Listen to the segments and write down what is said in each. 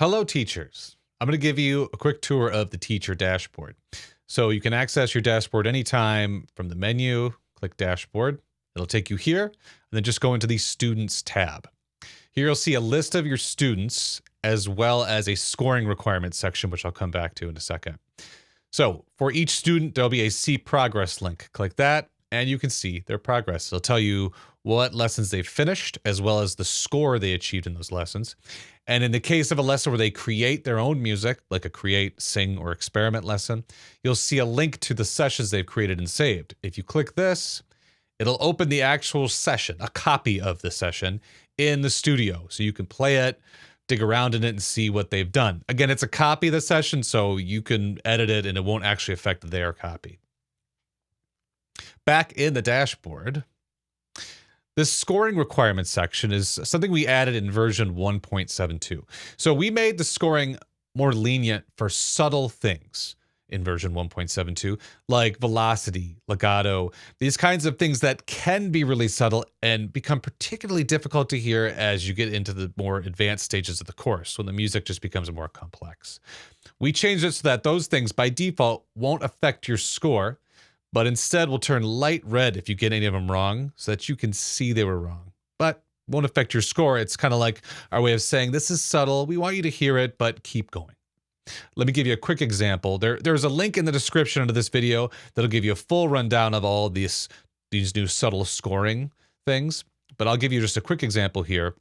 Hello, teachers. I'm going to give you a quick tour of the teacher dashboard. So you can access your dashboard anytime from the menu, click dashboard. It'll take you here, and then just go into the students tab. Here you'll see a list of your students as well as a scoring requirements section, which I'll come back to in a second. So for each student, there'll be a see progress link. Click that, and you can see their progress. It'll tell you what lessons they've finished, as well as the score they achieved in those lessons. And in the case of a lesson where they create their own music, like a create, sing, or experiment lesson, you'll see a link to the sessions they've created and saved. If you click this, it'll open the actual session, a copy of the session in the studio. So you can play it, dig around in it, and see what they've done. Again, it's a copy of the session, so you can edit it and it won't actually affect their copy. Back in the dashboard, this scoring requirements section is something we added in version 1.72. So we made the scoring more lenient for subtle things in version 1.72, like velocity, legato, these kinds of things that can be really subtle and become particularly difficult to hear as you get into the more advanced stages of the course, when the music just becomes more complex. We changed it so that those things by default won't affect your score, but instead will turn light red if you get any of them wrong, so that you can see they were wrong, but won't affect your score. It's kind of like our way of saying, this is subtle, we want you to hear it, but keep going. Let me give you a quick example. There's a link in the description under this video that'll give you a full rundown of all these new subtle scoring things, but I'll give you just a quick example here.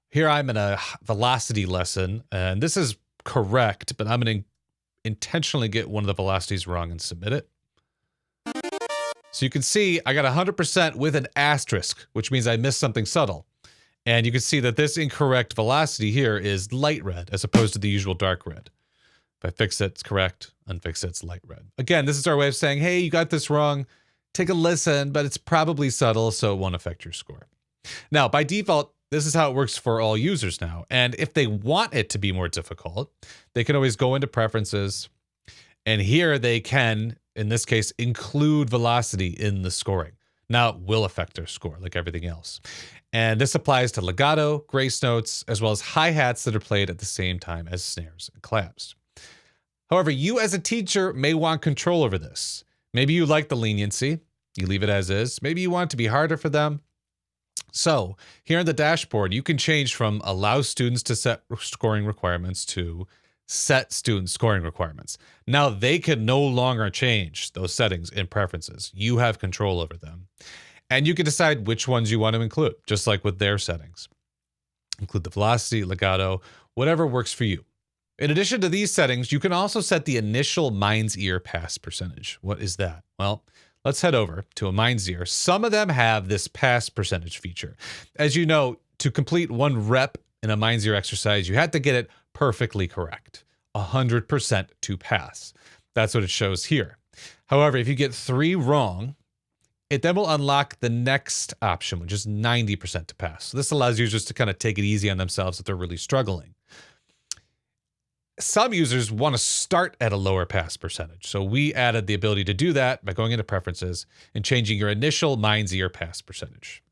Here I'm in a velocity lesson, and this is correct, but I'm going to intentionally get one of the velocities wrong and submit it. So you can see I got 100% with an asterisk, which means I missed something subtle. And you can see that this incorrect velocity here is light red as opposed to the usual dark red. If I fix it, it's correct. Unfix it, it's light red. Again, this is our way of saying, hey, you got this wrong. Take a listen, but it's probably subtle, so it won't affect your score. Now, by default, this is how it works for all users now. And if they want it to be more difficult, they can always go into preferences. And here they can, in this case, include velocity in the scoring. Now it will affect their score like everything else. And this applies to legato, grace notes, as well as hi-hats that are played at the same time as snares and claps. However, you as a teacher may want control over this. Maybe you like the leniency, you leave it as is. Maybe you want it to be harder for them. So here in the dashboard, you can change from allow students to set scoring requirements to set student scoring requirements. Now they can no longer change those settings in preferences. You have control over them. And you can decide which ones you want to include, just like with their settings. Include the velocity, legato, whatever works for you. In addition to these settings, you can also set the initial mind's ear pass percentage. What is that? Well, let's head over to a mind's ear. Some of them have this pass percentage feature. As you know, to complete one rep in a mind's ear exercise, you have to get it perfectly correct, 100% to pass. That's what it shows here. However, if you get 3 wrong, it then will unlock the next option, which is 90% to pass. So this allows users to kind of take it easy on themselves if they're really struggling. Some users want to start at a lower pass percentage. So we added the ability to do that by going into preferences and changing your initial mind's ear pass percentage.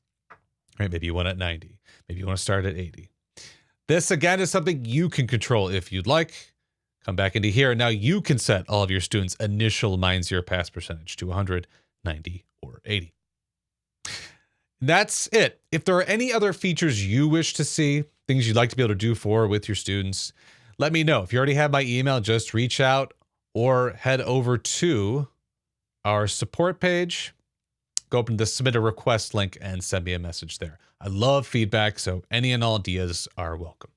Right? Maybe you want it at 90. Maybe you want to start at 80. This, again, is something you can control if you'd like. Come back into here. Now you can set all of your students' initial mind's ear pass percentage to 100, 90, or 80. That's it. If there are any other features you wish to see, things you'd like to be able to do with your students, let me know. If you already have my email, just reach out or head over to our support page. Go open the submit a request link and send me a message there. I love feedback, so any and all ideas are welcome.